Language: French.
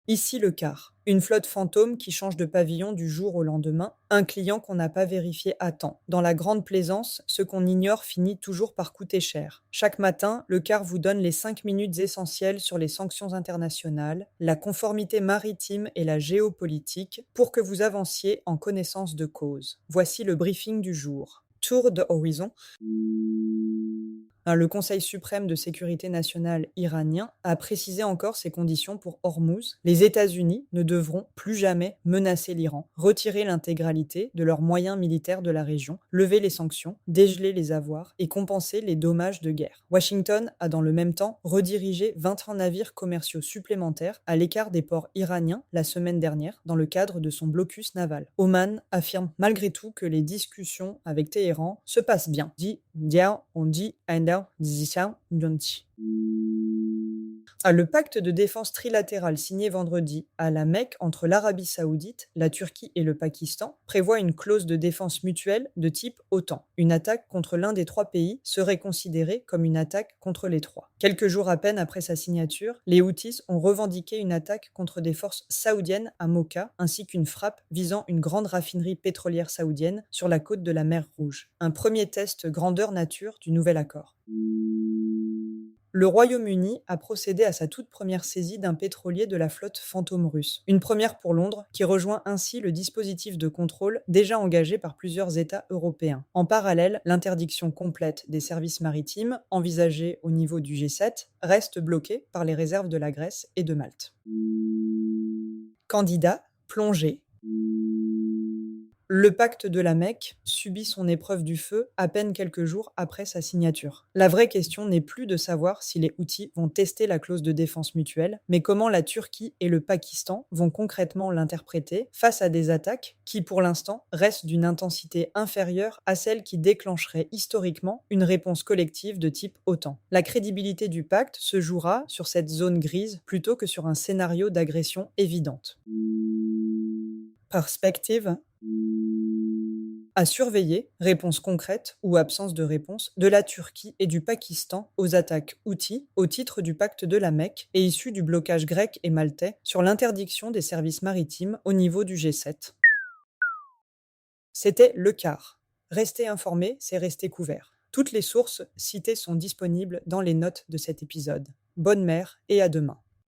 Ici le quart. Une flotte fantôme qui change de pavillon du jour au lendemain, un client qu'on n'a pas vérifié à temps. Dans la grande plaisance, ce qu'on ignore finit toujours par coûter cher. Chaque matin, le quart vous donne les 5 minutes essentielles sur les sanctions internationales, la conformité maritime et la géopolitique pour que vous avanciez en connaissance de cause. Voici le briefing du jour. Tour de horizon. Le Conseil suprême de sécurité nationale iranien a précisé encore ses conditions pour Hormuz. Les États-Unis ne devront plus jamais menacer l'Iran, retirer l'intégralité de leurs moyens militaires de la région, lever les sanctions, dégeler les avoirs et compenser les dommages de guerre. Washington a dans le même temps redirigé 21 navires commerciaux supplémentaires à l'écart des ports iraniens la semaine dernière dans le cadre de son blocus naval. Oman affirme malgré tout que les discussions avec Téhéran se passent bien. Le pacte de défense trilatéral signé vendredi à la Mecque entre l'Arabie saoudite, la Turquie et le Pakistan prévoit une clause de défense mutuelle de type OTAN. Une attaque contre l'un des trois pays serait considérée comme une attaque contre les trois. Quelques jours à peine après sa signature, les Houthis ont revendiqué une attaque contre des forces saoudiennes à Mocha, ainsi qu'une frappe visant une grande raffinerie pétrolière saoudienne sur la côte de la mer Rouge. Un premier test grandeur nature du nouvel accord. Le Royaume-Uni a procédé à sa toute première saisie d'un pétrolier de la flotte fantôme russe. Une première pour Londres, qui rejoint ainsi le dispositif de contrôle déjà engagé par plusieurs États européens. En parallèle, l'interdiction complète des services maritimes, envisagée au niveau du G7, reste bloquée par les réserves de la Grèce et de Malte. Candidat, plongé. Le pacte de la Mecque subit son épreuve du feu à peine quelques jours après sa signature. La vraie question n'est plus de savoir si les Houthis vont tester la clause de défense mutuelle, mais comment la Turquie et le Pakistan vont concrètement l'interpréter face à des attaques qui, pour l'instant, restent d'une intensité inférieure à celle qui déclencherait historiquement une réponse collective de type OTAN. La crédibilité du pacte se jouera sur cette zone grise plutôt que sur un scénario d'agression évidente. Perspective. À surveiller, réponse concrète ou absence de réponse, de la Turquie et du Pakistan aux attaques Houthis au titre du pacte de la Mecque et issues du blocage grec et maltais sur l'interdiction des services maritimes au niveau du G7. C'était le quart. Rester informé, c'est rester couvert. Toutes les sources citées sont disponibles dans les notes de cet épisode. Bonne mer et à demain.